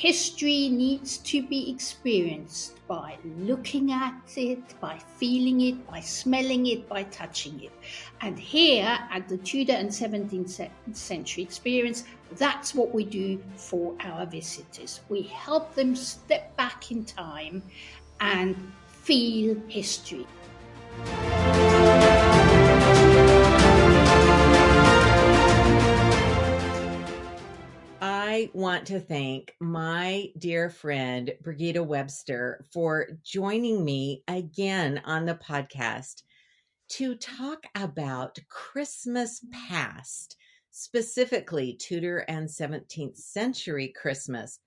history needs to be experienced by looking at it, by feeling it, by smelling it, by touching it. And here at the Tudor and 17th century experience, that's what we do for our visitors. We help them step back in time and feel history. I want to thank my dear friend, Brigitte Webster, for joining me again on the podcast to talk about Christmas past, specifically Tudor and 17th century Christmas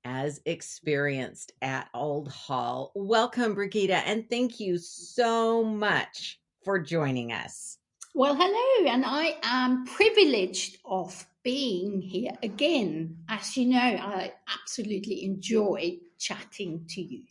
as experienced at Old Hall. Welcome, Brigitte, and thank you so much for joining us. Well, hello, and I am privileged of being here again. As you know, I absolutely enjoy chatting to you.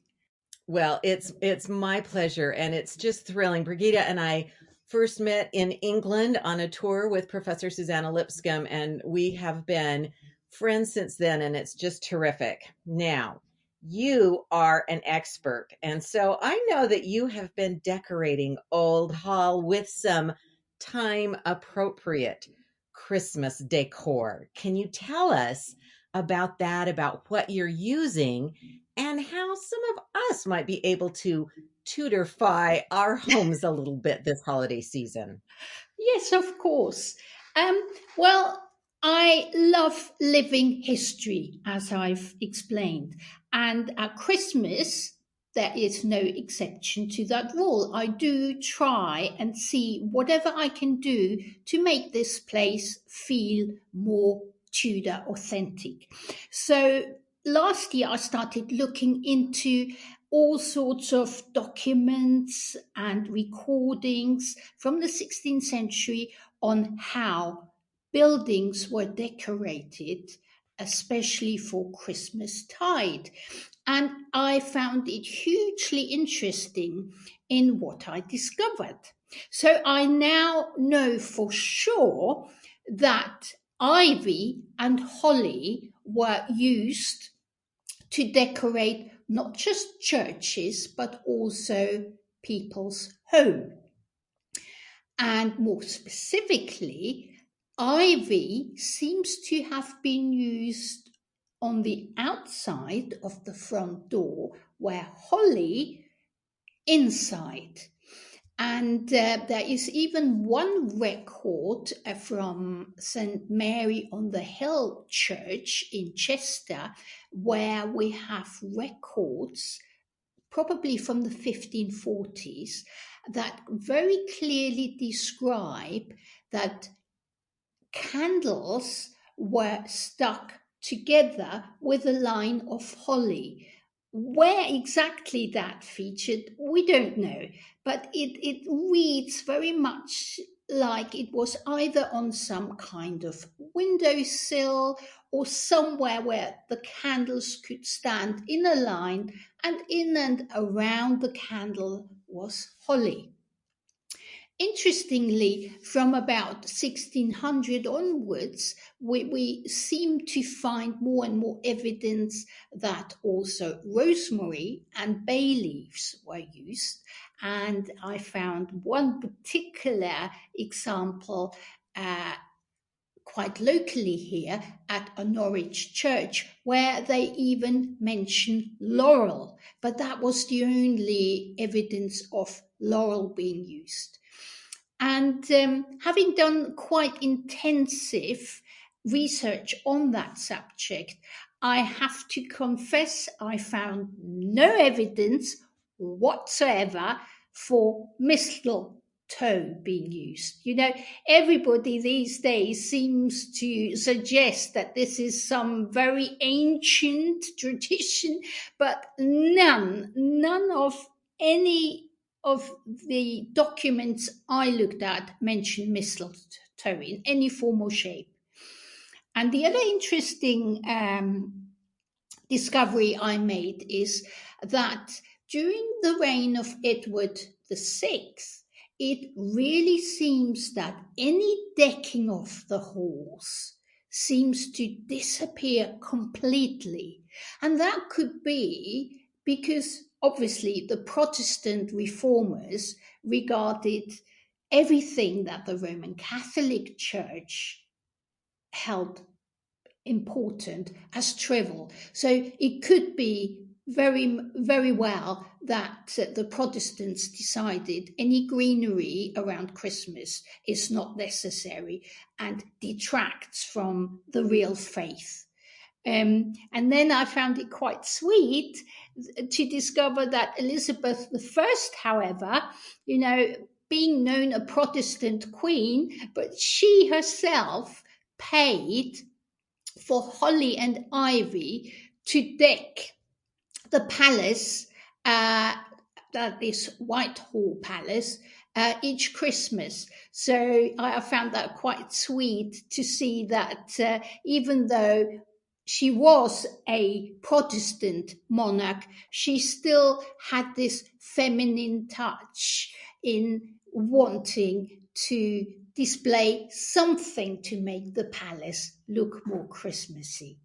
Well, it's my pleasure, and it's just thrilling. Brigitte and I first met in England on a tour with Professor Susanna Lipscomb, and we have been friends since then, and it's just terrific. Now, you are an expert, and so I know that you have been decorating Old Hall with some time-appropriate Christmas decor. Can you tell us about that, about what you're using, and how some of us might be able to Tudorify our homes a little bit this holiday season? Yes, of course. Well, I love living history, as I've explained. And at Christmas, there is no exception to that rule. I do try and see whatever I can do to make this place feel more Tudor authentic. So last year, I started looking into all sorts of documents and recordings from the 16th century on how buildings were decorated, especially for Christmas tide. And I found it hugely interesting in what I discovered. So I now know for sure that ivy and holly were used to decorate not just churches, but also people's home. And more specifically, ivy seems to have been used on the outside of the front door, where holly inside. And there is even one record from St. Mary on the Hill Church in Chester, where we have records, probably from the 1540s, that very clearly describe that candles were stuck together with a line of holly. Where exactly that featured, we don't know, but it reads very much like it was either on some kind of windowsill or somewhere where the candles could stand in a line, and in and around the candle was holly. Interestingly, from about 1600 onwards, we seem to find more and more evidence that also rosemary and bay leaves were used. And I found one particular example quite locally here at a Norwich church, where they even mention laurel, but that was the only evidence of laurel being used. And having done quite intensive research on that subject, I have to confess I found no evidence whatsoever for mistletoe being used. You know, everybody these days seems to suggest that this is some very ancient tradition, but none of any of the documents I looked at mention mistletoe in any form or shape. And the other interesting discovery I made is that during the reign of Edward VI, it really seems that any decking of the halls seems to disappear completely. And that could be because obviously the Protestant reformers regarded everything that the Roman Catholic Church held important as trivial. So it could be very, very well that the Protestants decided any greenery around Christmas is not necessary and detracts from the real faith. And then I found it quite sweet to discover that Elizabeth I, however, being known a Protestant queen, but she herself paid for holly and ivy to deck the palace, this Whitehall Palace, each Christmas. So I found that quite sweet to see that even though she was a Protestant monarch, she still had this feminine touch in wanting to display something to make the palace look more Christmassy.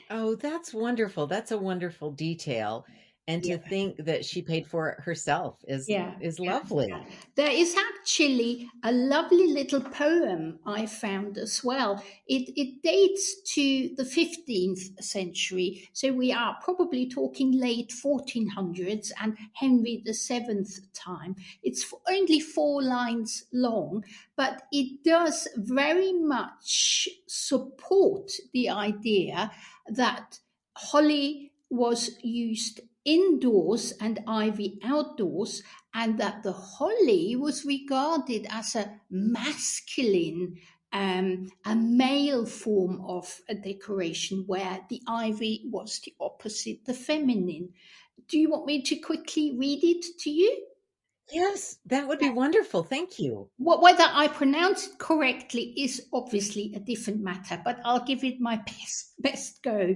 Oh, that's wonderful. That's a wonderful detail. And Yeah. to think that she paid for it herself Yeah, is yeah, lovely. yeah. There is actually a lovely little poem I found as well. It dates to the 15th century, so we are probably talking late 1400s and Henry VII's time. It's only 4 lines long, but it does very much support the idea that holly was used indoors and ivy outdoors, and that the holly was regarded as a masculine, a male form of a decoration, where the ivy was the opposite, the feminine. Do you want me to quickly read it to you? Yes, that would be wonderful. Thank you. Whether I pronounce it correctly is obviously a different matter, but I'll give it my best go.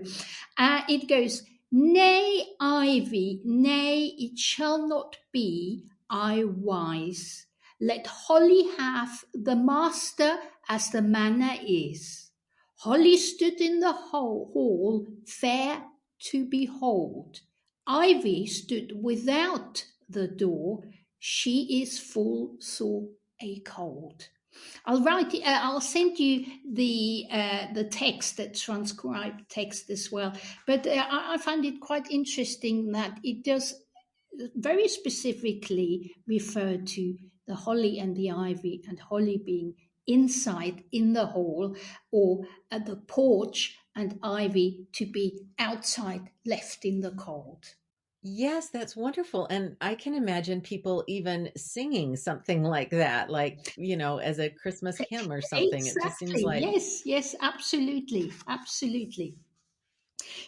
It goes, nay, ivy, nay, it shall not be, I wise. Let holly have the master as the manner is. Holly stood in the hall, fair to behold. Ivy stood without the door, she is full sore a cold. I'll write. I'll send you the text, the transcribed text as well. But I find it quite interesting that it does very specifically refer to the holly and the ivy, and holly being inside in the hall or at the porch, and ivy to be outside, left in the cold. Yes, that's wonderful. And I can imagine people even singing something like that, as a Christmas hymn or something. It just seems Exactly. like, Yes, yes, absolutely. Absolutely.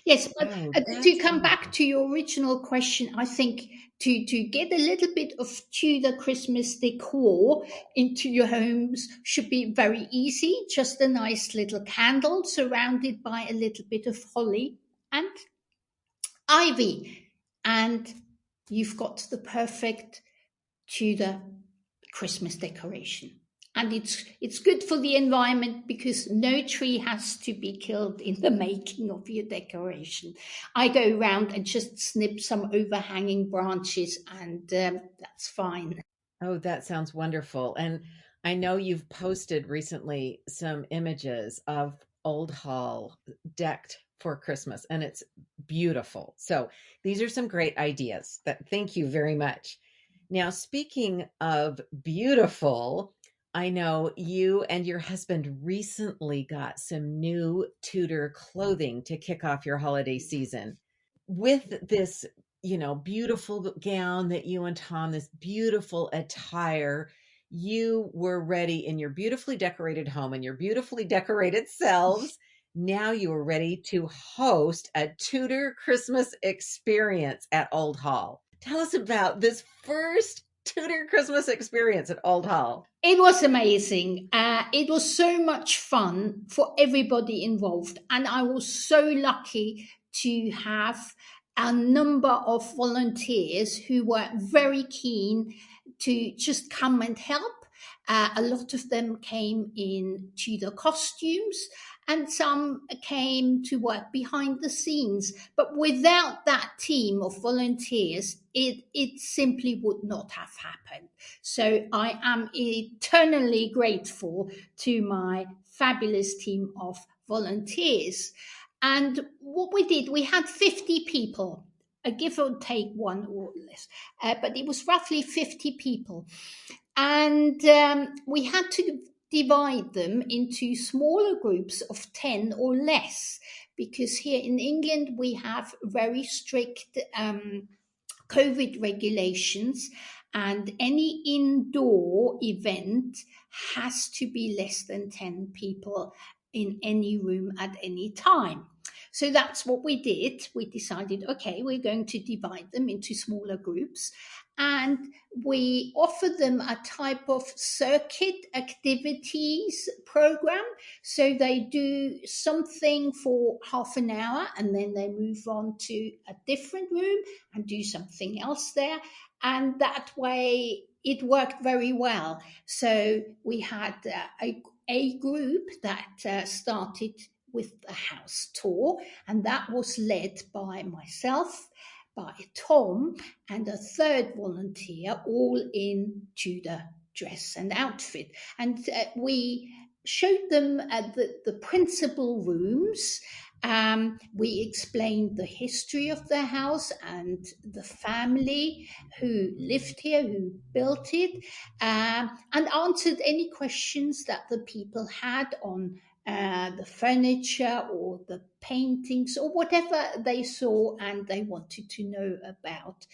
Yes, but oh, to that's come back wonderful. to your original question, I think to get a little bit of Tudor Christmas decor into your homes should be very easy. Just a nice little candle surrounded by a little bit of holly and ivy, and you've got the perfect Tudor Christmas decoration. And it's good for the environment because no tree has to be killed in the making of your decoration. I go around and just snip some overhanging branches, and that's fine. Oh, that sounds wonderful. And I know you've posted recently some images of Old Hall decked for Christmas, and it's beautiful. So these are some great ideas. Thank you very much. Now, speaking of beautiful, I know you and your husband recently got some new Tudor clothing to kick off your holiday season. With this, beautiful gown that you and Tom, this beautiful attire, you were ready in your beautifully decorated home and your beautifully decorated selves. Now you are ready to host a Tudor Christmas experience at Old Hall. Tell us about this first Tudor Christmas experience at Old Hall. It was amazing. It was so much fun for everybody involved. And I was so lucky to have a number of volunteers who were very keen to just come and help. A lot of them came in Tudor costumes, and some came to work behind the scenes. But without that team of volunteers, it simply would not have happened. So I am eternally grateful to my fabulous team of volunteers. And what we did, we had 50 people, a give or take one or less, but it was roughly 50 people. And we had to divide them into smaller groups of 10 or less, because here in England we have very strict COVID regulations, and any indoor event has to be less than 10 people in any room at any time. So that's what we did. We decided, okay, we're going to divide them into smaller groups, and we offer them a type of circuit activities program. So they do something for half an hour, and then they move on to a different room and do something else there. And that way it worked very well. So we had a group that started with a house tour, and that was led by myself, by Tom, and a third volunteer, all in Tudor dress and outfit. And we showed them the principal rooms. We explained the history of the house and the family who lived here, who built it, and answered any questions that the people had on the furniture or the paintings or whatever they saw and they wanted to know about.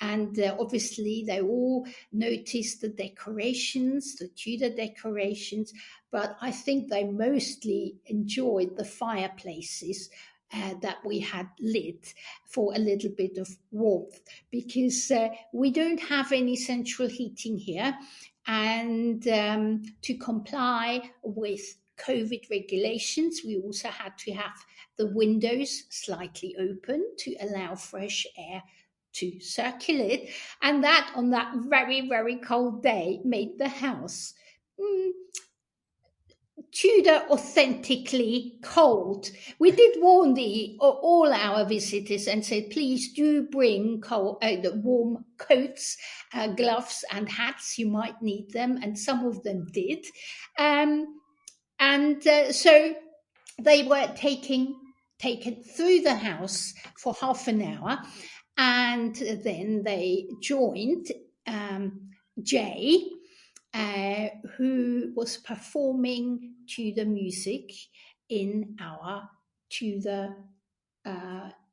And obviously they all noticed the decorations, the Tudor decorations, but I think they mostly enjoyed the fireplaces that we had lit for a little bit of warmth, because we don't have any central heating here, and to comply with COVID regulations, we also had to have the windows slightly open to allow fresh air to circulate, and that on that very, very cold day made the house Tudor authentically cold. We did warn all our visitors and said, please do bring the warm coats, gloves and hats. You might need them, and some of them did. So they were taken through the house for half an hour, and then they joined Jay, who was performing Tudor music in our Tudor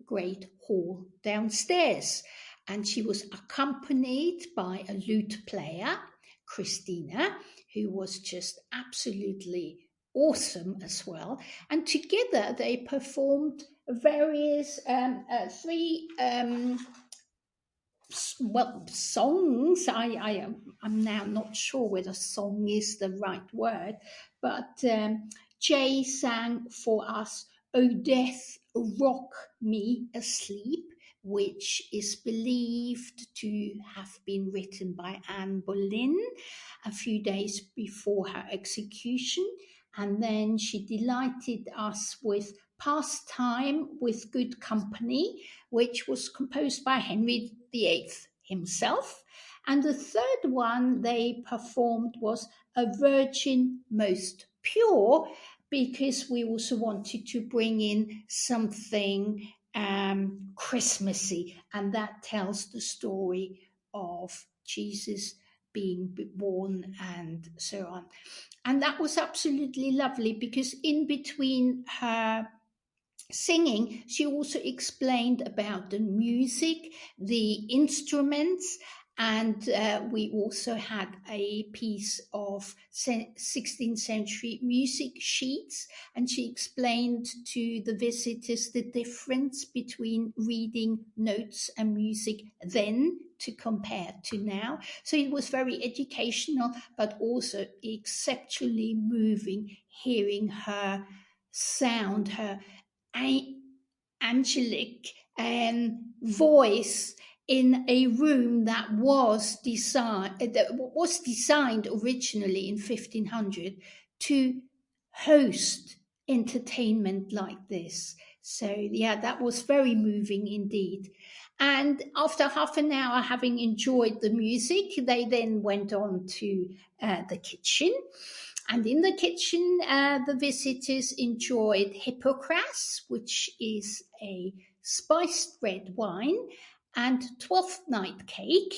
Great Hall downstairs. And she was accompanied by a lute player, Christina, who was just absolutely awesome as well. And together they performed various three songs. I'm now not sure whether song is the right word, but Jay sang for us "O Death, Rock Me Asleep," which is believed to have been written by Anne Boleyn a few days before her execution. And then she delighted us with "Pastime with Good Company," which was composed by Henry VIII himself. And the third one they performed was "A Virgin Most Pure," because we also wanted to bring in something Christmassy, and that tells the story of Jesus being born and so on. And that was absolutely lovely, because in between her singing, she also explained about the music, the instruments, and we also had a piece of 16th century music sheets, and she explained to the visitors the difference between reading notes and music then to compare to now. So it was very educational, but also exceptionally moving, hearing her sound, her angelic voice in a room that was designed originally in 1500 to host entertainment like this. So yeah, that was very moving indeed. And after half an hour, having enjoyed the music, they then went on to the kitchen. And in the kitchen, the visitors enjoyed hippocras, which is a spiced red wine, and Twelfth Night cake,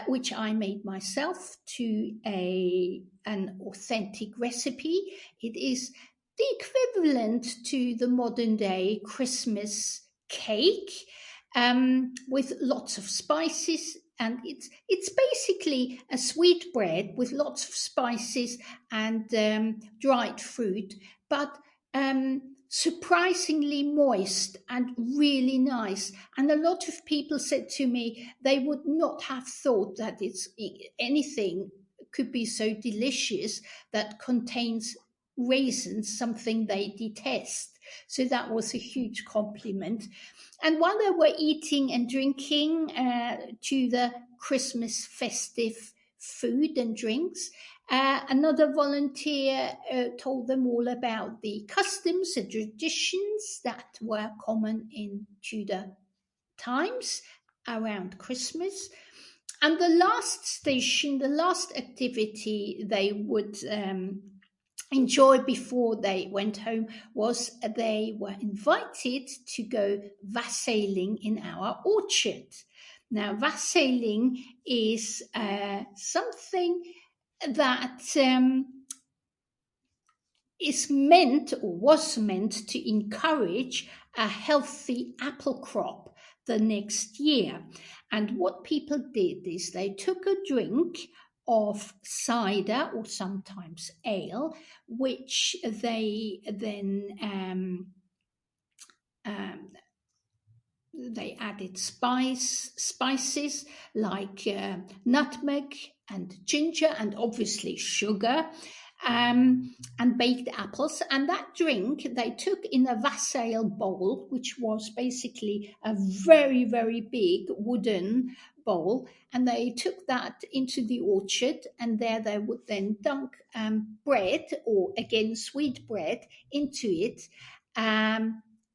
which I made myself to an authentic recipe. It is the equivalent to the modern day Christmas cake, with lots of spices. And it's basically a sweet bread with lots of spices and dried fruit, but surprisingly moist and really nice. And a lot of people said to me they would not have thought that anything could be so delicious that contains raisins, something they detest. So that was a huge compliment. And while they were eating and drinking to the Christmas festive food and drinks, another volunteer told them all about the customs and traditions that were common in Tudor times around Christmas. And the last station, the last activity they would enjoy before they went home was they were invited to go wassailing in our orchard. Now, wassailing is something that is meant or was meant to encourage a healthy apple crop the next year. And what people did is they took a drink of cider or sometimes ale, which they then they added spices like nutmeg and ginger and obviously sugar, and baked apples. And that drink they took in a wassail bowl, which was basically a very, very big wooden bowl. And they took that into the orchard, and there they would then dunk bread, or again sweet bread, into it,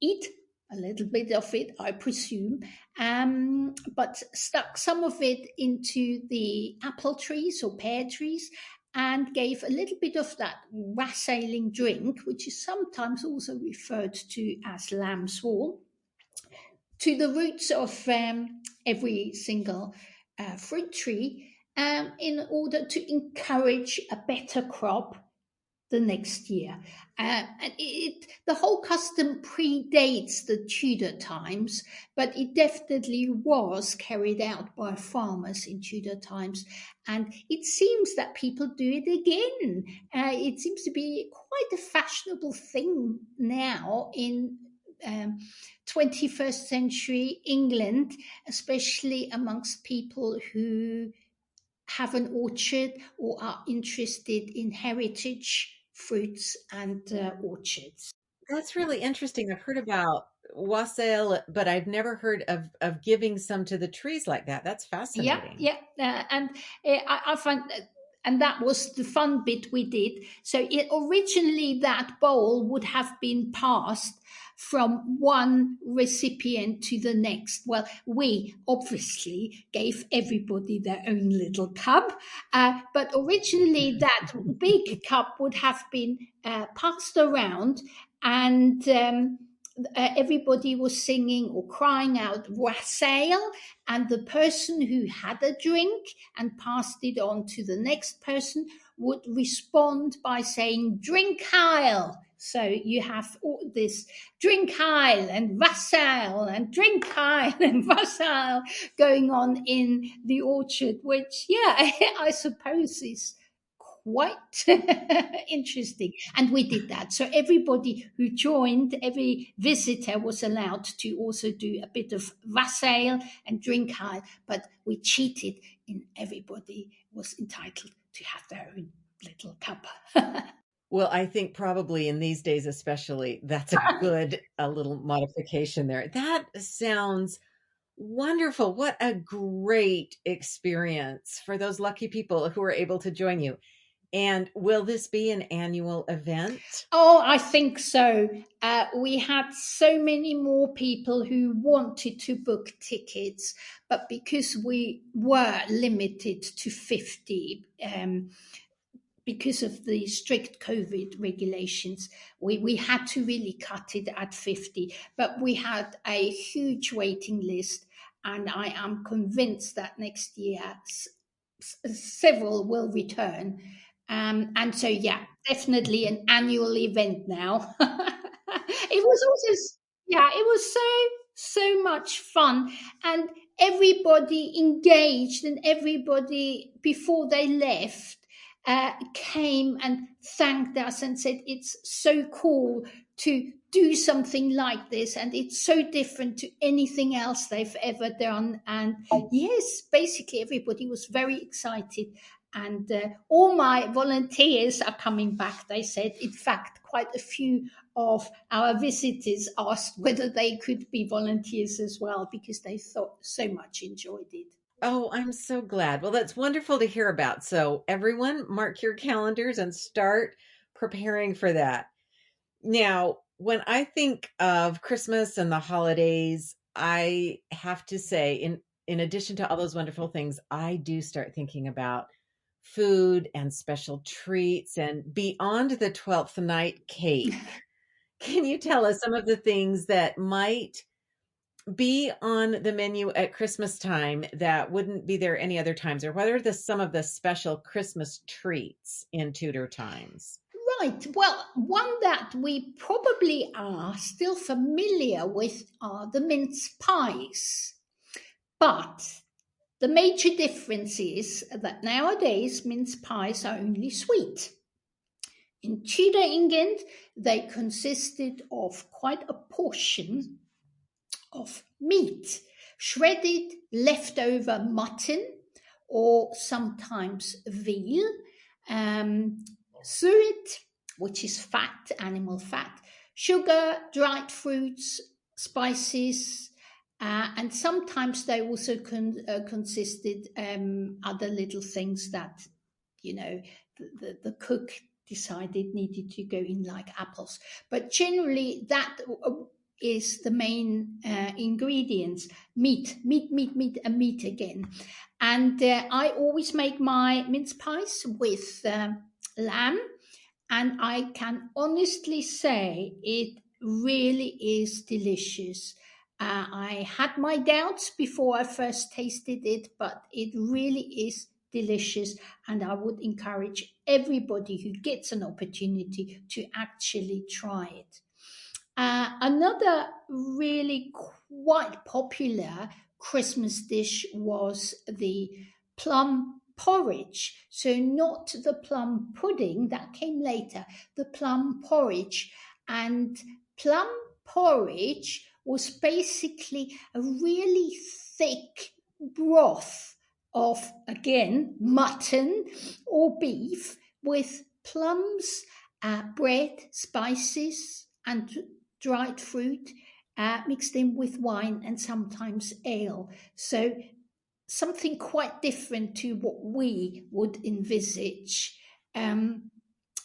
eat a little bit of it, I presume, but stuck some of it into the apple trees or pear trees, and gave a little bit of that wassailing drink, which is sometimes also referred to as lamb's wool, to the roots of every single fruit tree, in order to encourage a better crop the next year. And the whole custom predates the Tudor times, but it definitely was carried out by farmers in Tudor times. And it seems that people do it again. It seems to be quite a fashionable thing now in 21st century England, especially amongst people who have an orchard or are interested in heritage fruits and orchards. That's really interesting. I've heard about wassail, but I've never heard of giving some to the trees like that. That's Yeah, fascinating. yeah, and I find, and that was the fun bit we did. So originally that bowl would have been passed from one recipient to the next. Well, we obviously gave everybody their own little cup, but originally that big cup would have been passed around, and everybody was singing or crying out "Wassail," and the person who had a drink and passed it on to the next person would respond by saying "Drink Heil." So you have all this "Drink Heil" and "Wassail" and "Drink Heil" and "Wassail" going on in the orchard, which, yeah, I suppose is quite interesting. And we did that. So everybody who joined, every visitor was allowed to also do a bit of wassail and drink high, but we cheated in everybody was entitled to have their own little cup. Well, I think probably in these days, especially, that's a good a little modification there. That sounds Wonderful. What a great experience for those lucky people who were able to join you. And will this be an annual event? Oh, I think so. We had so many more people who wanted to book tickets, but because we were limited to 50, because of the strict COVID regulations, we had to really cut it at 50. But we had a huge waiting list, and I am convinced that next year several will return. And so, yeah, definitely an annual event now. It was also, yeah, it was so much fun, and everybody engaged, and everybody before they left came and thanked us and said it's so cool to do something like this, and it's so different to anything else they've ever done. And yes, basically everybody was very excited, and all my volunteers are coming back, they said. In fact, quite a few of our visitors asked whether they could be volunteers as well, because they thought so much enjoyed it. Oh, I'm so glad. Well, that's wonderful to hear about. So, everyone, mark your calendars and start preparing for that. Now, when I think of Christmas and the holidays, I have to say, in addition to all those wonderful things, I do start thinking about food and special treats and beyond the 12th night cake. Can you tell us some of the things that might be on the menu at Christmas time that wouldn't be there any other times, or what are some of the special Christmas treats in Tudor times? Right. Well, one that we probably are still familiar with are the mince pies. But the major difference is that nowadays mince pies are only sweet. In Tudor England, they consisted of quite a portion of meat, shredded leftover mutton, or sometimes veal, suet, which is fat, animal fat, sugar, dried fruits, spices, and sometimes they also consisted other little things that, the cook decided needed to go in, like apples. But generally, that is the main ingredients: meat, and meat again. And I always make my mince pies with lamb, and I can honestly say it really is delicious. I had my doubts before I first tasted it, but it really is delicious, and I would encourage everybody who gets an opportunity to actually try it. Another really quite popular Christmas dish was the plum porridge. So, not the plum pudding that came later, the plum porridge. And plum porridge was basically a really thick broth of, again, mutton or beef with plums, bread, spices, and dried fruit, mixed in with wine and sometimes ale. So something quite different to what we would envisage. And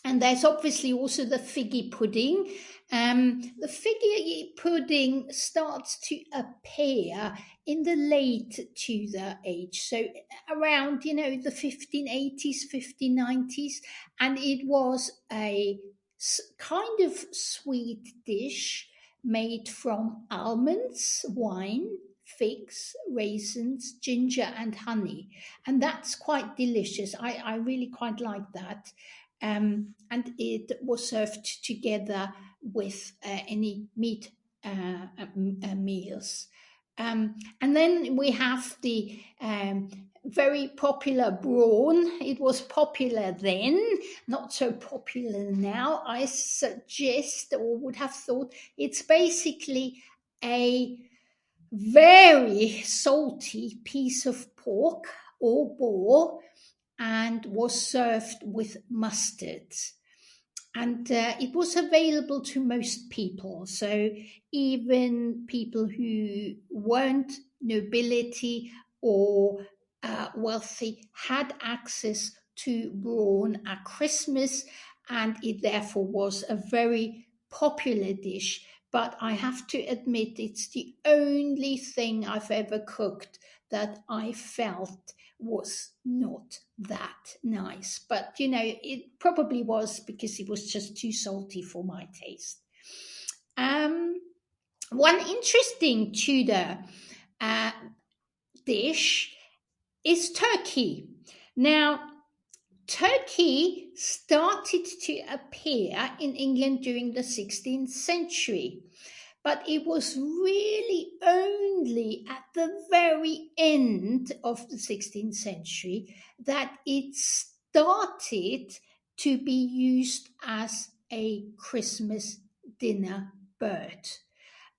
there's obviously also the figgy pudding. The figgy pudding starts to appear in the late Tudor age, so around, the 1580s, 1590s, and it was a kind of sweet dish made from almonds, wine, figs, raisins, ginger, and honey. And that's quite delicious. I really quite like that. And it was served together with any meat meals. And then we have the very popular brawn. It was popular then, not so popular now. I suggest, or would have thought, it's basically a very salty piece of pork or boar, and was served with mustard. and it was available to most people. So even people who weren't nobility or wealthy had access to brawn at Christmas, and it therefore was a very popular dish. But I have to admit, it's the only thing I've ever cooked that I felt was not that nice. But it probably was because it was just too salty for my taste. Um, One interesting Tudor uh, dish is turkey. Now, turkey started to appear in England during the 16th century, but it was really only at the very end of the 16th century that it started to be used as a Christmas dinner bird.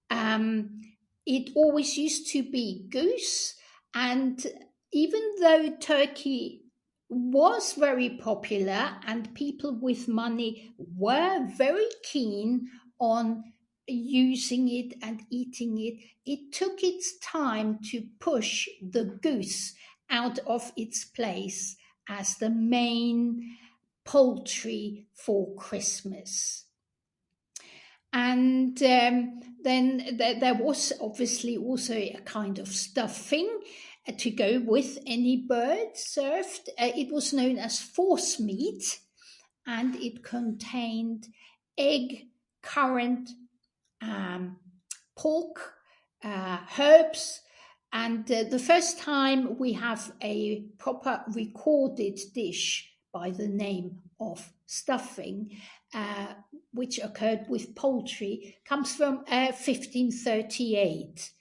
Um, it always used to be goose, and even though turkey was very popular and people with money were very keen on using it and eating it, it took its time to push the goose out of its place as the main poultry for Christmas. And then there was obviously also a kind of stuffing to go with any bird served. It was known as force meat, and it contained egg, currant, um, pork, herbs. And the first time we have a proper recorded dish by the name of stuffing, uh, which occurred with poultry, comes from 1538.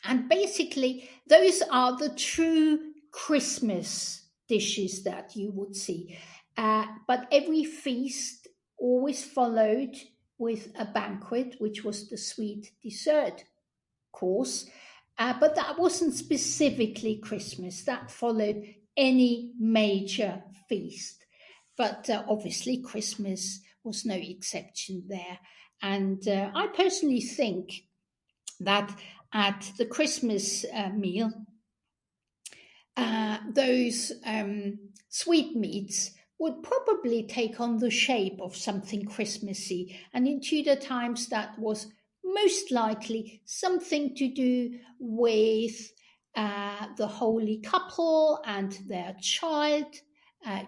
And basically, those are the true Christmas dishes that you would see. But every feast always followed with a banquet, which was the sweet dessert course. But that wasn't specifically Christmas, that followed any major feast. But obviously, Christmas was no exception there. And I personally think that at the Christmas meal, those sweetmeats would probably take on the shape of something Christmassy. And in Tudor times, that was most likely something to do with the holy couple and their child,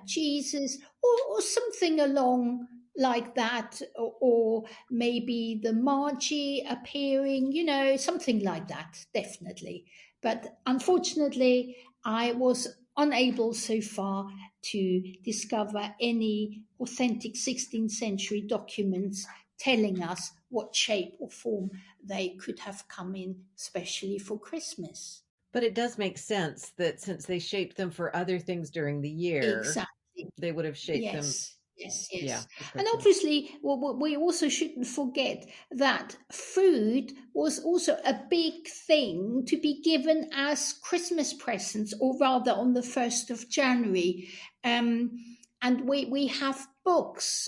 Jesus, or something along like that, or maybe the Margie appearing, something like that, definitely. But unfortunately, I was unable so far to discover any authentic 16th century documents telling us what shape or form they could have come in, especially for Christmas. But it does make sense that since they shaped them for other things during the year, Exactly. they would have shaped them, Yes, yes, yeah, yes. for And Christmas. obviously, we also shouldn't forget that food was also a big thing to be given as Christmas presents, or rather on the 1st of January. And we have books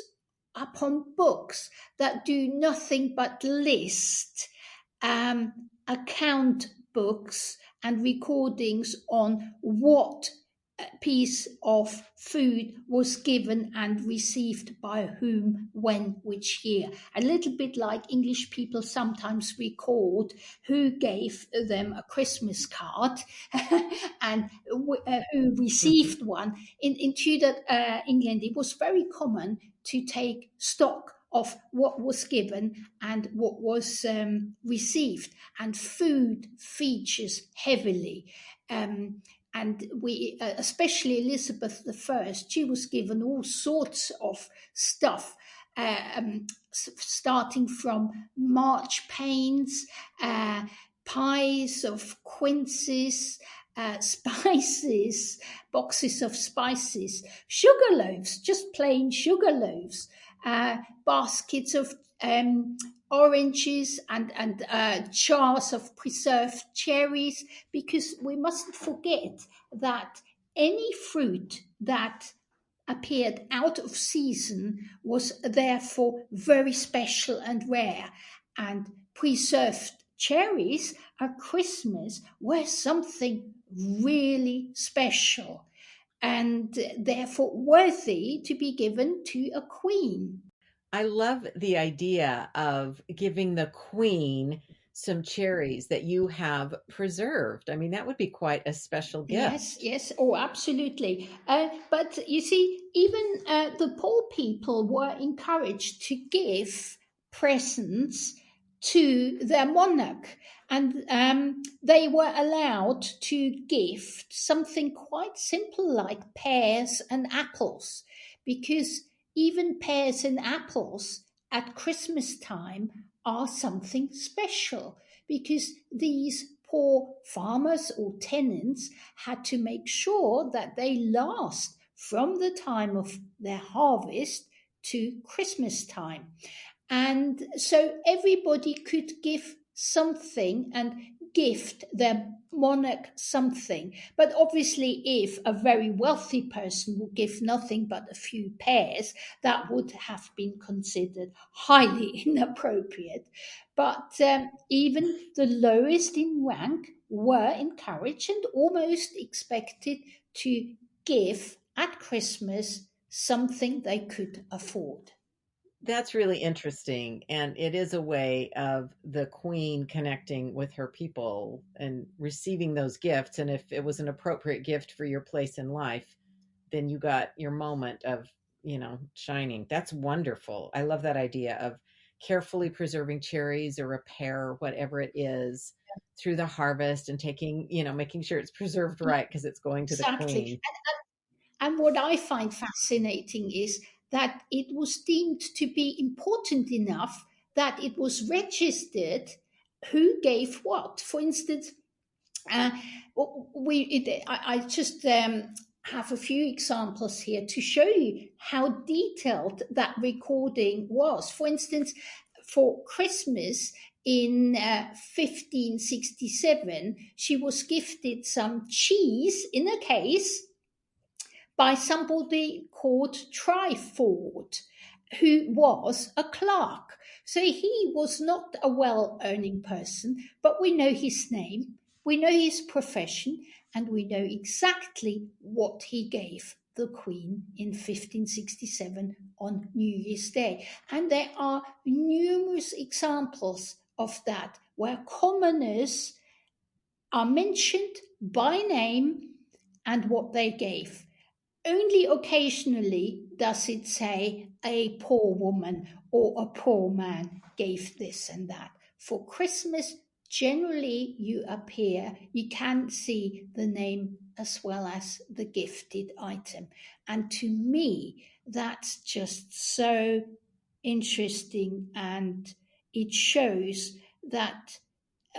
upon books that do nothing but list account books and recordings on what piece of food was given and received by whom, when, which year. A little bit like English people sometimes record who gave them a Christmas card and who received one. In Tudor England, it was very common to take stock of what was given and what was received, and food features heavily. And we, especially Elizabeth I, she was given all sorts of stuff, starting from marchpanes, pies of quinces, spices, boxes of spices, sugar loaves, just plain sugar loaves, baskets of oranges and jars of preserved cherries, because we mustn't forget that any fruit that appeared out of season was therefore very special and rare, and preserved cherries at Christmas were something really special and therefore worthy to be given to a queen. I love the idea of giving the queen some cherries that you have preserved. I mean, that would be quite a special Yes, gift. yes, oh, absolutely. But you see, even the poor people were encouraged to give presents to their monarch, and they were allowed to gift something quite simple like pears and apples, because even pears and apples at Christmas time are something special, because these poor farmers or tenants had to make sure that they last from the time of their harvest to Christmas time. And so everybody could give something and gift their monarch something. But obviously, if a very wealthy person would give nothing but a few pears, that would have been considered highly inappropriate. But even the lowest in rank were encouraged and almost expected to give at Christmas something they could afford. That's really interesting. And it is a way of the queen connecting with her people and receiving those gifts. And if it was an appropriate gift for your place in life, then you got your moment of, shining. That's wonderful. I love that idea of carefully preserving cherries or a pear or whatever it is through the harvest and taking, making sure it's preserved right because it's going to the Exactly. queen. And what I find fascinating is that it was deemed to be important enough that it was registered who gave what. For instance, uh, I just have a few examples here to show you how detailed that recording was. For instance, for Christmas in 1567, she was gifted some cheese in a case by somebody called Tryford, who was a clerk. So he was not a well earning person, but we know his name, we know his profession, and we know exactly what he gave the Queen in 1567 on New Year's Day. And there are numerous examples of that where commoners are mentioned by name and what they gave. Only occasionally does it say a poor woman or a poor man gave this and that. For Christmas, generally you can see the name as well as the gifted item. And to me, that's just so interesting, and it shows that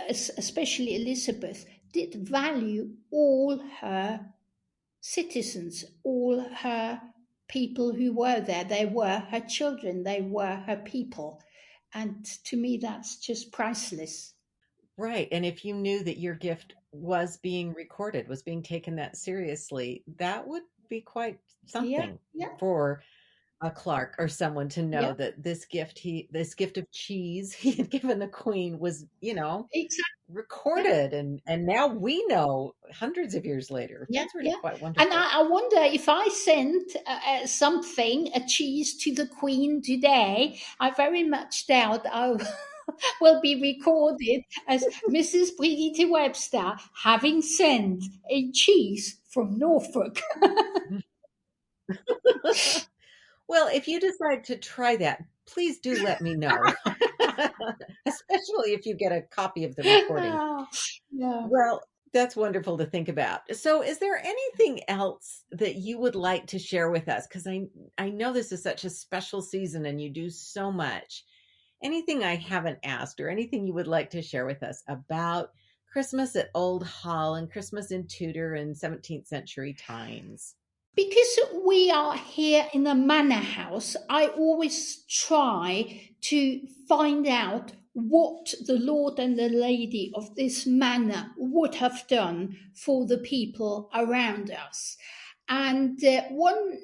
especially Elizabeth did value all her citizens, all her people who were there. They were her children, they were her people. And to me, that's just priceless. Right. And if you knew that your gift was being recorded, was being taken that seriously, that would be quite Yeah, something yeah, for a Clark or someone to know yeah, that this gift of cheese he had given the queen was, exactly. Yeah, recorded and now we know hundreds of years later. yeah, That's really yeah. quite And wonderful. I wonder if I sent something, a cheese to the Queen today, I very much doubt I will be recorded as Mrs. Brigitte Webster having sent a cheese from Norfolk. Well, if you decide to try that, please do let me know. Especially if you get a copy of the recording. Yeah. Well, that's wonderful to think about. So, is there anything else that you would like to share with us? Because I know this is such a special season and you do so much. Anything I haven't asked or anything you would like to share with us about Christmas at Old Hall and Christmas in Tudor and 17th century times? Because we are here in a manor house, I always try to find out what the Lord and the Lady of this manor would have done for the people around us. And one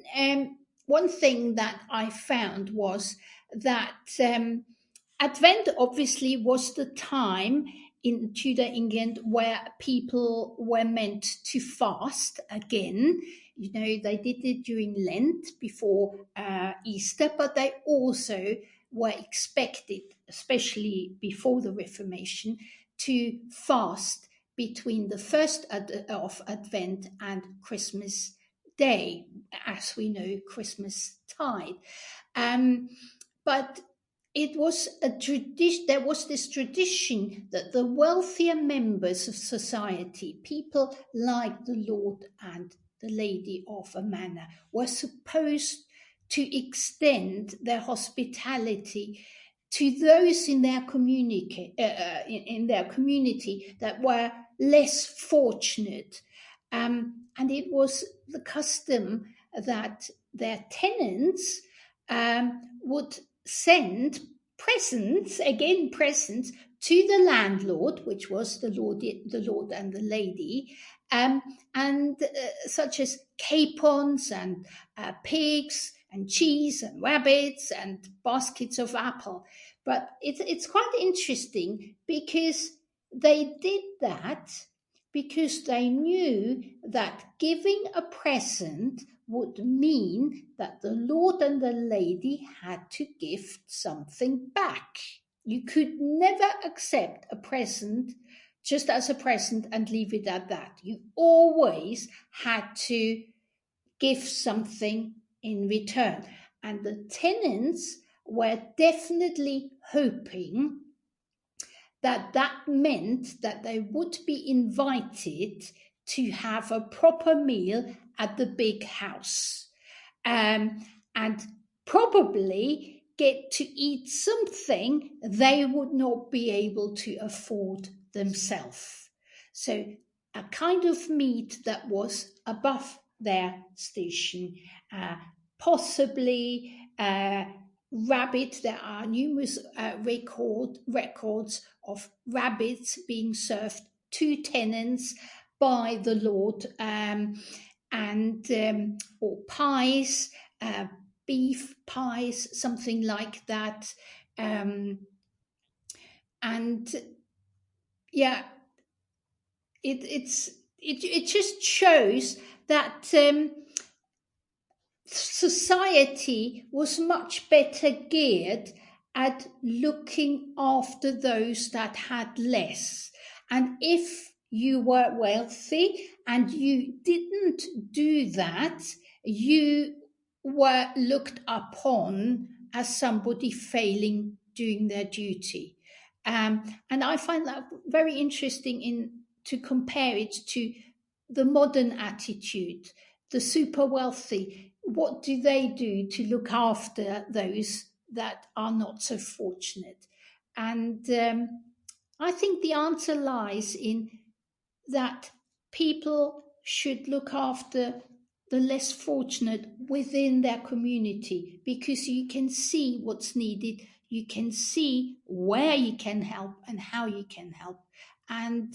one thing that I found was that Advent obviously was the time in Tudor England where people were meant to fast again. You know, they did it during Lent before Easter, but they also were expected, especially before the Reformation, to fast between the first of Advent and Christmas Day, as we know, Christmas tide. Um, but it was a tradition. There was this tradition that the wealthier members of society, people like the Lord and the Lady of a manor, were supposed to extend their hospitality to those in their community, in their community that were less fortunate. And it was the custom that their tenants would send presents, again presents, to the landlord, which was the Lord and the Lady, and such as capons and pigs and cheese and rabbits and baskets of apple. But it's quite interesting because they did that because they knew that giving a present would mean that the Lord and the Lady had to give something back. You could never accept a present just as a present and leave it at that. You always had to give something in return. And the tenants were definitely hoping that that meant that they would be invited to have a proper meal at the big house, and probably get to eat something they would not be able to afford themselves. So, a kind of meat that was above their station, possibly rabbit. There are numerous records of rabbits being served to tenants by the Lord, and or pies, beef pies, something like that, and yeah, it just shows that society was much better geared at looking after those that had less. And if you were wealthy and you didn't do that, you were looked upon as somebody failing doing their duty. And I find that very interesting to compare it to the modern attitude. The super wealthy, what do they do to look after those that are not so fortunate? And I think the answer lies in that people should look after the less fortunate within their community, because you can see what's needed, you can see where you can help and how you can help. And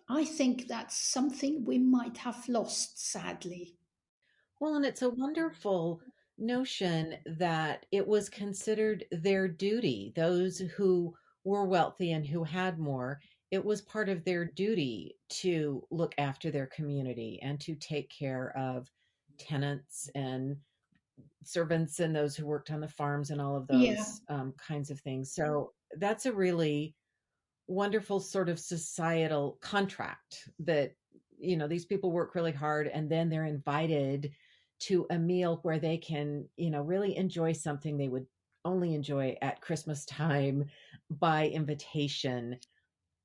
I think that's something we might have lost, sadly. Well, and it's a wonderful notion that it was considered their duty. Those who were wealthy and who had more, it was part of their duty to look after their community and to take care of tenants and servants and those who worked on the farms and all of Yeah, those kinds of things. So that's a really wonderful sort of societal contract that, these people work really hard and then they're invited to a meal where they can, really enjoy something they would only enjoy at Christmas time by invitation.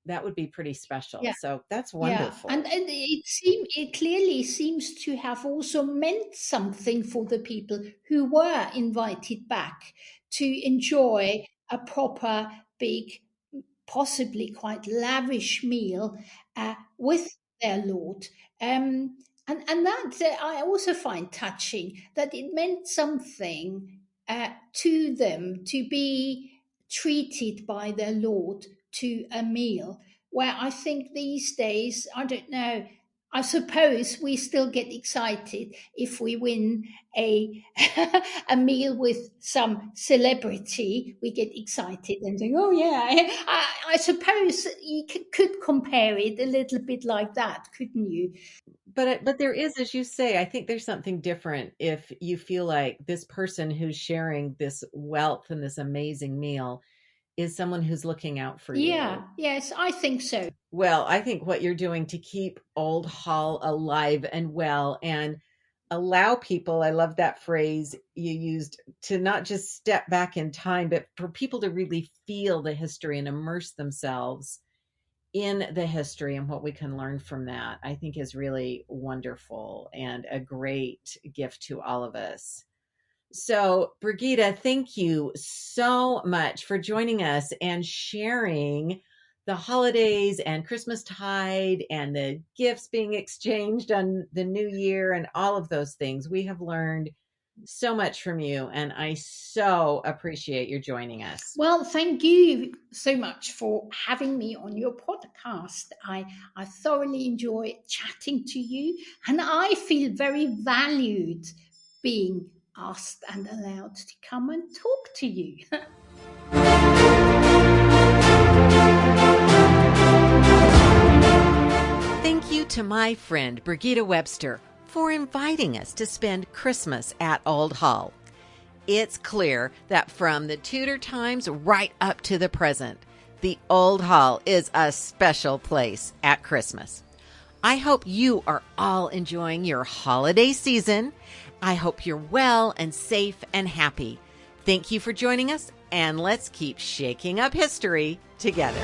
That would be pretty special. yeah. So that's Yeah, and wonderful. it clearly seems to have also meant something for the people who were invited back to enjoy a proper, big, possibly quite lavish meal with their Lord. And that I also find touching, that it meant something to them to be treated by their Lord to a meal, where I think these days, I don't know, I suppose we still get excited if we win a a meal with some celebrity. We get excited and think, "Oh yeah!" I suppose you could compare it a little bit like that, couldn't you? But there is, as you say, I think there's something different if you feel like this person who's sharing this wealth and this amazing meal is someone who's looking out for Yeah, you. yes, I think so. Well, I think what you're doing to keep Old Hall alive and well and allow people, I love that phrase you used, to not just step back in time, but for people to really feel the history and immerse themselves in the history and what we can learn from that, I think is really wonderful and a great gift to all of us. So, Brigitte, thank you so much for joining us and sharing the holidays and Christmastide and the gifts being exchanged on the new year and all of those things. We have learned so much from you, and I so appreciate your joining us. Well, thank you so much for having me on your podcast. I thoroughly enjoy chatting to you, and I feel very valued being asked and allowed to come and talk to you. Thank you to my friend Brigitte Webster for inviting us to spend Christmas at Old Hall. It's clear that from the Tudor times right up to the present, the Old Hall is a special place at Christmas. I hope you are all enjoying your holiday season. I hope you're well and safe and happy. Thank you for joining us, and let's keep shaking up history together.